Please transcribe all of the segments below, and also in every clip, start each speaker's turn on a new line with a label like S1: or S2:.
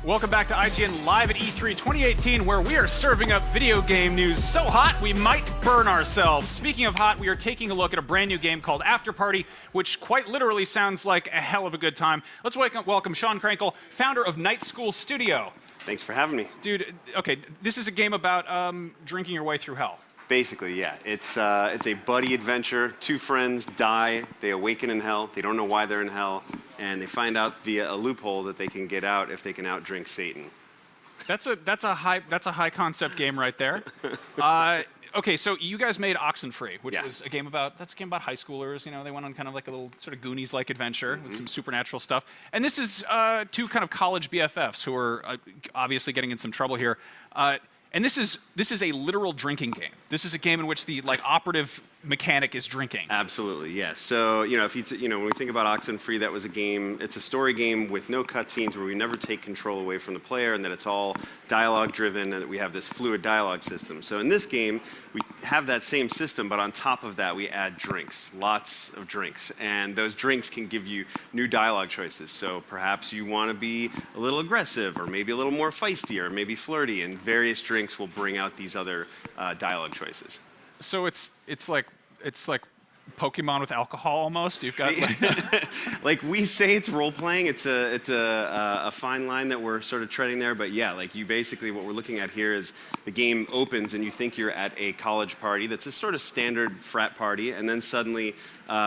S1: Welcome back to IGN Live at E3 2018, where we are serving up video game news so hot we might burn ourselves. Speaking of hot, we are taking a look at a brand new game called Afterparty, which quite literally sounds like a hell of a good time. Let's welcome Sean Krankel, founder of Night School Studio.
S2: Thanks for having me.
S1: Dude, okay, this is a game about drinking your way through hell.
S2: Basically, yeah. It's a buddy adventure. Two friends die. They awaken in hell. They don't know why they're in hell. And they find out via a loophole that they can get out if they can outdrink Satan.
S1: That's a high concept game right there. Okay, so you guys made Oxenfree, which was a game about high schoolers. You know, they went on kind of like a little sort of Goonies-like adventure with some supernatural stuff. And this is two kind of college BFFs who are obviously getting in some trouble here. And this is a literal drinking game. This is a game in which the operative mechanic is drinking.
S2: Absolutely, yes. So if when we think about Oxenfree, that was a game. It's a story game with no cutscenes where we never take control away from the player, and that it's all dialogue driven, and that we have this fluid dialogue system. So in this game, we have that same system, but on top of that, we add drinks, lots of drinks, and those drinks can give you new dialogue choices. So perhaps you want to be a little aggressive, or maybe a little more feisty, or maybe flirty, and various drinks will bring out these other dialogue choices.
S1: So it's like Pokemon with alcohol almost. You've got
S2: like we say, it's role playing. It's a fine line that we're sort of treading there. But yeah, like you basically what we're looking at here is the game opens and you think you're at a college party that's a sort of standard frat party, and then suddenly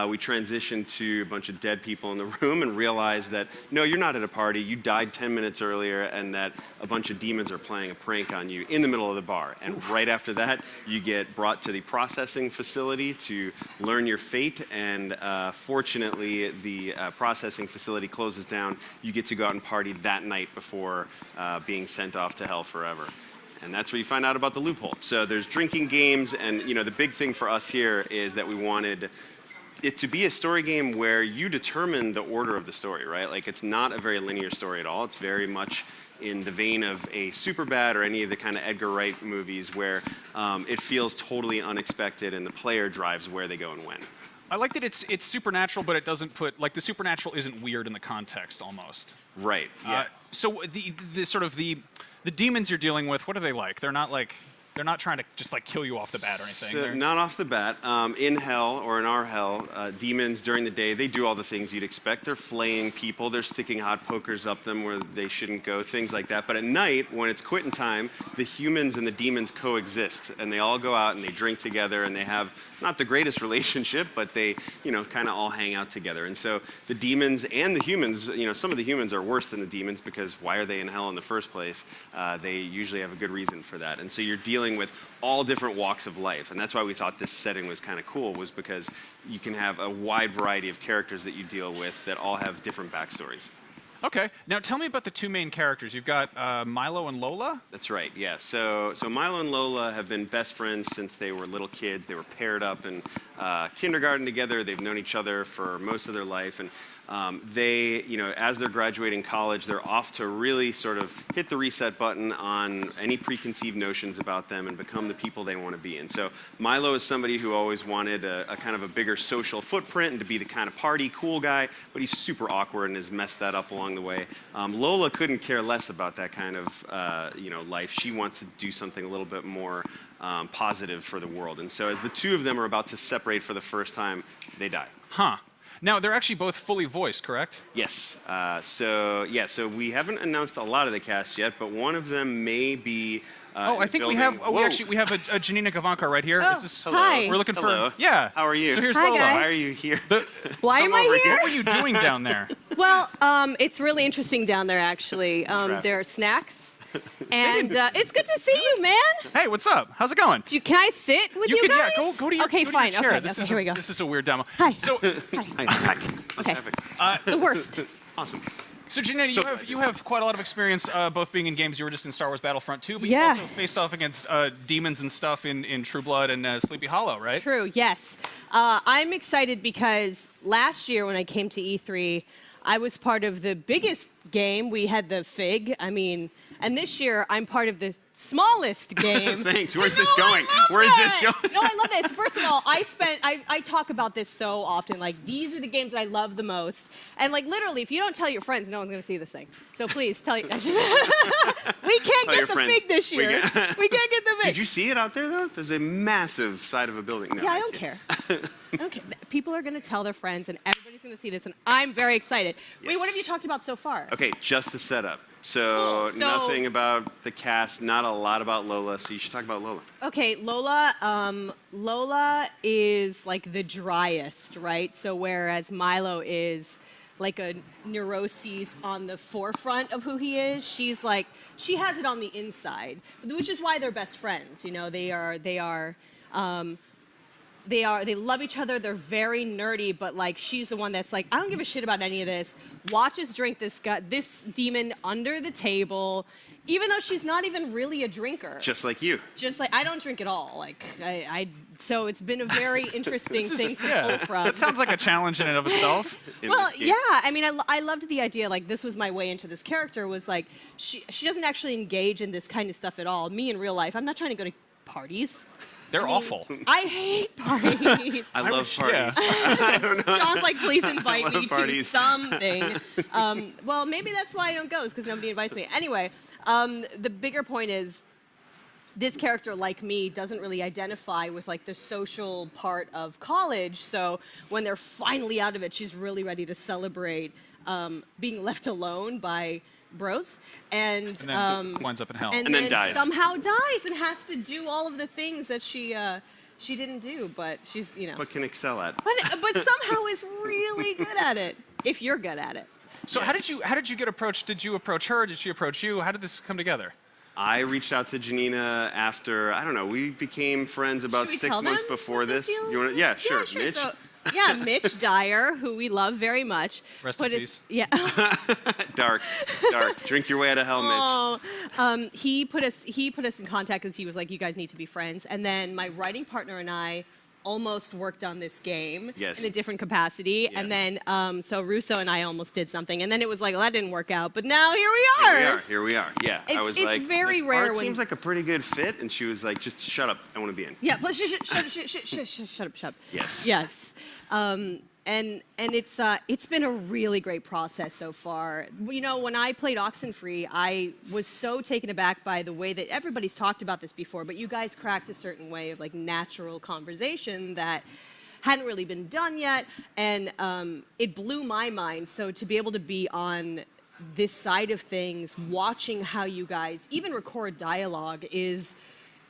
S2: we transition to a bunch of dead people in the room and realize that no, you're not at a party. You died 10 minutes earlier, and that a bunch of demons are playing a prank on you in the middle of the bar. And right after that, you get brought to the processing facility to learn your fate. And fortunately, the processing facility closes down. You get to go out and party that night before being sent off to hell forever. And that's where you find out about the loophole. So there's drinking games, and the big thing for us here is that we wanted it to be a story game where you determine the order of the story, right? Like, it's not a very linear story at all. It's very much in the vein of a Superbad or any of the kind of Edgar Wright movies where it feels totally unexpected and the player drives where they go and when.
S1: I like that it's supernatural, but it doesn't put, like, the supernatural isn't weird in the context almost.
S2: Right, yeah.
S1: So the sort of the demons you're dealing with, what are they like? They're not trying to just kill you off the bat or anything.
S2: So not off the bat. In hell, or in our hell, demons during the day, they do all the things you'd expect. They're flaying people, they're sticking hot pokers up them where they shouldn't go, things like that. But at night, when it's quitting time, the humans and the demons coexist, and they all go out and they drink together, and they have not the greatest relationship, but they, kind of all hang out together. And so the demons and the humans, some of the humans are worse than the demons, because why are they in hell in the first place? They usually have a good reason for that. And so you're dealing with all different walks of life, and that's why we thought this setting was kind of cool, was because you can have a wide variety of characters that you deal with that all have different backstories.
S1: Okay, now tell me about the two main characters. You've got Milo and Lola?
S2: That's right, yeah. So Milo and Lola have been best friends since they were little kids. They were paired up in kindergarten together. They've known each other for most of their life, and they, as they're graduating college, they're off to really sort of hit the reset button on any preconceived notions about them and become the people they want to be. And so Milo is somebody who always wanted a kind of a bigger social footprint and to be the kind of party cool guy, but he's super awkward and has messed that up along the way. Lola couldn't care less about that kind of life. She wants to do something a little bit more positive for the world. And so as the two of them are about to separate for the first time, they die.
S1: Huh. Now, they're actually both fully voiced, correct?
S2: Yes. So we haven't announced a lot of the cast yet, but one of them may be
S1: I think we have. We have a Janina Gavankar right here.
S3: Oh, hi.
S1: We're looking
S2: Hello.
S1: for. Yeah.
S2: How are you?
S1: So here's
S3: Hi,
S1: Lola.
S3: guys.
S2: Why are you here?
S3: Why am I here?
S1: What were you doing down there?
S3: Well, it's really interesting down there, actually. There are snacks. And it's good to see you, man.
S1: Hey, what's up? How's it going?
S3: Can I sit with you guys?
S1: Yeah, go to your,
S3: okay,
S1: go
S3: fine.
S1: To your chair.
S3: Okay, here we go.
S1: This is a weird demo.
S3: Hi.
S1: So,
S3: Hi. Okay. The worst.
S2: Awesome.
S1: So Janina, you have quite a lot of experience both being in games. You were just in Star Wars Battlefront 2, but
S3: Yeah.
S1: you also faced off against demons and stuff in True Blood and Sleepy Hollow, right?
S3: True, yes. I'm excited because last year when I came to E3, I was part of the biggest game. We had the Fig. I mean, and this year I'm part of the smallest game.
S2: Thanks. Where's this going? Where is this going?
S3: No, I love this. First of all, I talk about this so often. Like, these are the games that I love the most. And like, literally, if you don't tell your friends, no one's going to see this thing. So please tell your. We can't get the Fig this year. We can't get the Fig.
S2: Did you see it out there though? There's a massive side of a building. No,
S3: yeah, I don't care. I don't care. People are going to tell their friends, and everybody's going to see this, and I'm very excited.
S2: Yes.
S3: Wait, what have you talked about so far?
S2: Okay, just the setup.
S3: Cool. So
S2: Nothing about the cast, not a lot about Lola, so you should talk about Lola.
S3: Okay, Lola. Lola is like the driest, right? So whereas Milo is like a neuroses on the forefront of who he is, she's like, she has it on the inside, which is why they're best friends. You know, they love each other. They're very nerdy, but like, she's the one that's like, I don't give a shit about any of this. Watch us drink this demon under the table, even though she's not even really a drinker.
S2: Just like you.
S3: Just like, I don't drink at all. Like, so it's been a very interesting thing to pull from.
S1: That sounds like a challenge in and of itself.
S3: Well, yeah. I mean, I loved the idea. Like, this was my way into this character. Was like, she doesn't actually engage in this kind of stuff at all. Me in real life, I'm not trying to go to parties.
S1: They're awful.
S3: I hate parties.
S2: I love parties.
S3: I don't know. John's like, please invite me to
S2: parties.
S3: something. Well, maybe that's why I don't go, is because nobody invites me. Anyway, the bigger point is, this character, like me, doesn't really identify with like the social part of college. So when they're finally out of it, she's really ready to celebrate being left alone by bros, and
S1: then winds up in hell,
S3: and
S2: then dies.
S3: Somehow dies and has to do all of the things that she didn't do, but she's, you know,
S2: But can excel at.
S3: but somehow is really good at it. If you're good at it.
S1: So
S2: Yes.
S1: how did you get approached? Did you approach her? Did she approach you? How did this come together?
S2: I reached out to Janina after, I don't know, we became friends about
S3: Should we
S2: 6
S3: tell
S2: months
S3: them
S2: before
S3: what the
S2: this.
S3: deal
S2: You want
S3: is?
S2: to? Yeah, sure.
S3: Sure.
S2: Mitch.
S3: So, yeah, Mitch Dyer, who we love very much.
S1: Rest in peace.
S3: Yeah.
S2: Dark. Drink your way out of hell, Mitch.
S3: Oh, he put us in contact because he was like, you guys need to be friends. And then my writing partner and I almost worked on this game
S2: Yes.
S3: in a different capacity.
S2: Yes.
S3: And then, so Russo and I almost did something. And then it was like, well, that didn't work out. But now here we are.
S2: Here we are. Yeah. I was
S3: It's
S2: like,
S3: very
S2: this
S3: rare
S2: part
S3: when-
S2: seems like a pretty good fit. And she was like, just shut up. I want to be in.
S3: Yeah, but shut up.
S2: Yes.
S3: Yes. And it's been a really great process so far. You know, when I played Oxenfree, I was so taken aback by the way that everybody's talked about this before, but you guys cracked a certain way of like natural conversation that hadn't really been done yet, and it blew my mind. So to be able to be on this side of things, watching how you guys even record dialogue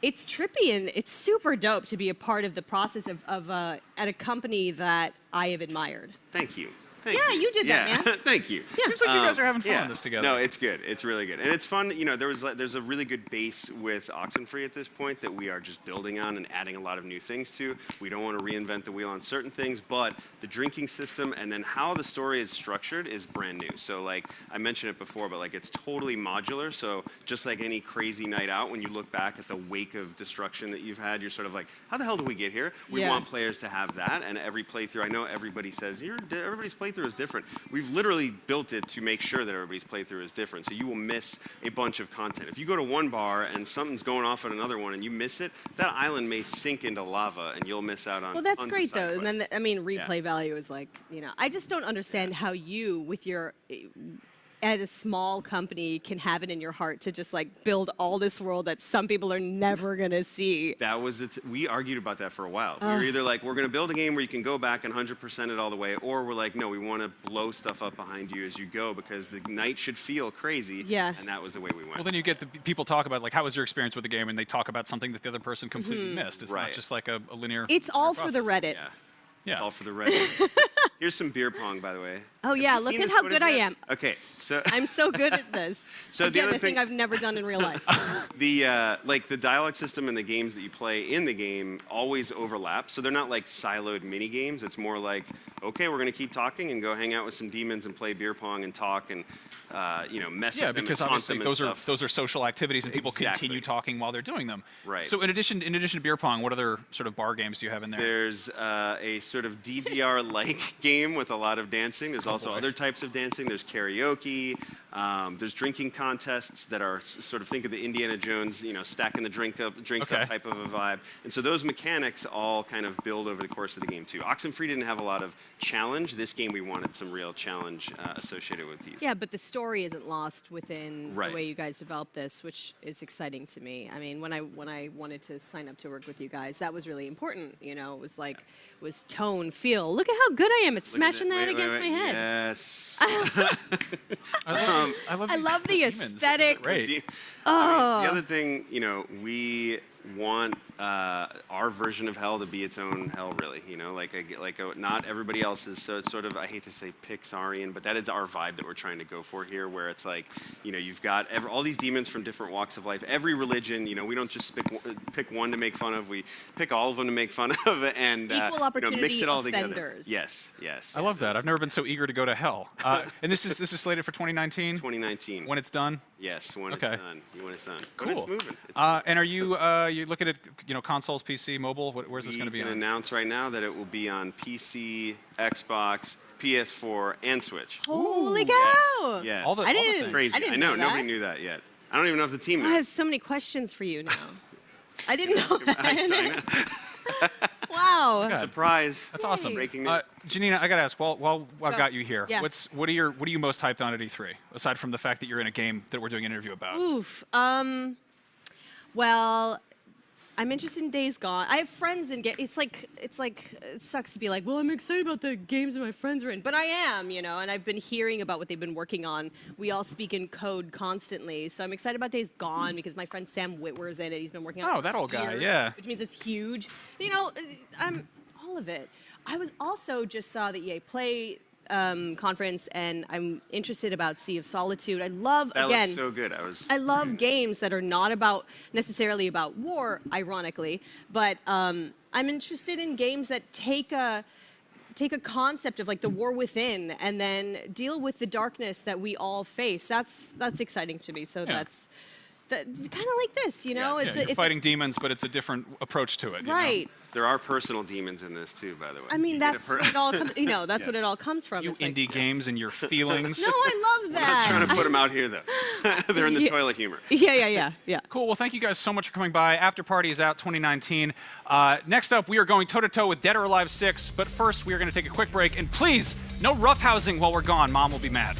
S3: it's trippy, and it's super dope to be a part of the process of at a company that I have admired.
S2: Thank you.
S3: Yeah, you did that, man.
S2: Thank you.
S1: Seems like you guys are having fun
S2: yeah.
S1: on this together.
S2: No, it's good. It's really good, and it's fun. You know, there's a really good base with Oxenfree at this point that we are just building on and adding a lot of new things to. We don't want to reinvent the wheel on certain things, but the drinking system and then how the story is structured is brand new. So like I mentioned it before, but like it's totally modular. So just like any crazy night out, when you look back at the wake of destruction that you've had, you're sort of like, how the hell did we get here? We
S3: Yeah.
S2: want players to have that, and every playthrough. I know everybody says everybody's playthrough is different. We've literally built it to make sure that everybody's playthrough is different, so you will miss a bunch of content. If you go to one bar and something's going off at another one and you miss it, that island may sink into lava and you'll miss out on.
S3: Well, that's
S2: tons of
S3: great
S2: side
S3: though. And then
S2: quests.
S3: I mean, replay value is like, you know, I just don't understand how you, with your at a small company, can have it in your heart to just like build all this world that some people are never gonna see.
S2: That was it. We argued about that for a while. We were either like, we're going to build a game where you can go back and 100% it all the way, or we're like, no, we want to blow stuff up behind you as you go because the night should feel crazy.
S3: Yeah.
S2: And that was the way we went.
S1: Well, then you get the people talk about like, how was your experience with the game, and they talk about something that the other person completely
S3: Mm-hmm.
S1: missed. It's not
S2: Right.
S1: just like a linear.
S3: It's all for the
S1: process.
S3: Reddit.
S2: Yeah.
S1: Yeah.
S2: It's all for the Reddit. Here's some beer pong, by the way.
S3: Oh
S2: Have
S3: yeah,
S2: you
S3: look
S2: seen
S3: at
S2: this
S3: how
S2: footage
S3: good I
S2: yet?
S3: am.
S2: Okay, so
S3: I'm so good at this.
S2: So the
S3: Again,
S2: other
S3: a thing
S2: thing-
S3: I've never done in real life.
S2: like the dialogue system and the games that you play in the game always overlap. So they're not like siloed mini games. It's more like, okay, we're gonna keep talking and go hang out with some demons and play beer pong and talk and mess
S1: Yeah,
S2: with them
S1: because
S2: and taunt
S1: obviously
S2: them and
S1: those are
S2: stuff.
S1: social activities, and people
S2: Exactly.
S1: continue talking while they're doing them.
S2: Right.
S1: So in addition to beer pong, what other sort of bar games do you have in there?
S2: There's a sort of DBR-like game with a lot of dancing. There's also
S1: boy.
S2: other types of dancing. There's karaoke. There's drinking contests that are sort of, think of the Indiana Jones, stacking the drinks up type of a vibe. And so those mechanics all kind of build over the course of the game too. Oxenfree didn't have a lot of challenge. This game we wanted some real challenge associated with these.
S3: Yeah, but the story isn't lost within
S2: Right.
S3: the way you guys developed this, which is exciting to me. I mean, when I wanted to sign up to work with you guys, that was really important. It was like, it was tone, feel. Look at how good I am at smashing that against my head.
S2: Yes.
S1: I
S3: love the
S1: demons.
S3: aesthetic.
S1: Great.
S2: The other thing, we want our version of hell to be its own hell, really. Not everybody else's. So it's sort of, I hate to say Pixarian, but that is our vibe that we're trying to go for here, where it's like, you've got all these demons from different walks of life. Every religion, we don't just pick one to make fun of. We pick all of them to make fun of, and
S3: Equal opportunity
S2: mix it all
S3: offenders.
S2: together. Yes.
S1: I love that. I've never been so eager to go to hell. And this is slated for 2019.
S2: 2019.
S1: When it's done.
S2: Yes, when
S1: Okay.
S2: it's done. When it's done.
S1: Cool.
S2: But it's moving.
S1: And are you looking at consoles, PC, mobile? Where's this going to be
S2: We can
S1: on?
S2: announce right now that it will be on PC, Xbox, PS4, and Switch.
S3: Holy cow!
S2: Yes.
S1: All the
S3: I didn't.
S1: things.
S2: Crazy.
S3: I didn't
S2: know.
S3: know that.
S2: Nobody knew that yet. I don't even know if the team
S3: I
S2: knows.
S3: have so many questions for you now. I didn't know
S2: I
S3: that. Wow.
S1: Okay.
S2: Surprise.
S1: That's awesome.
S2: Breaking news.
S1: Janina, I gotta ask. While I've
S3: Go.
S1: got you here,
S3: Yeah.
S1: what are you most hyped on at E3? Aside from the fact that you're in a game that we're doing an interview about.
S3: Oof. Well, I'm interested in Days Gone. I have friends in game. It's like it sucks to be like, well, I'm excited about the games that my friends are in, but I am, and I've been hearing about what they've been working on. We all speak in code constantly, so I'm excited about Days Gone because my friend Sam Witwer's in it. He's been working on it
S1: Oh,
S3: for
S1: that old guy,
S3: years,
S1: yeah.
S3: which means it's huge. I'm all of it. I was also just saw the EA Play conference, and I'm interested about Sea of Solitude. I love
S2: That
S3: again.
S2: looks so good.
S3: I love games that are not necessarily about war, ironically, but I'm interested in games that take a concept of like the war within and then deal with the darkness that we all face. That's exciting to me. So
S1: Yeah.
S3: that's kind of like this, It's
S1: You're
S3: it's
S1: fighting demons, but it's a different approach to it.
S3: right.
S2: There are personal demons in this too, by the way.
S3: I mean,
S2: You get
S3: that's
S2: a
S3: what it all comes. That's what
S2: Yes.
S3: it all comes from.
S1: You
S3: It's like,
S1: indie games and your feelings.
S3: no, I love that.
S2: I'm trying to put them out here though. They're in the
S3: Yeah.
S2: toilet humor.
S3: Yeah.
S1: Cool. Well, thank you guys so much for coming by. Afterparty is out 2019. Next up, we are going toe-to-toe with Dead or Alive 6. But first, we are going to take a quick break. And please, no roughhousing while we're gone. Mom will be mad.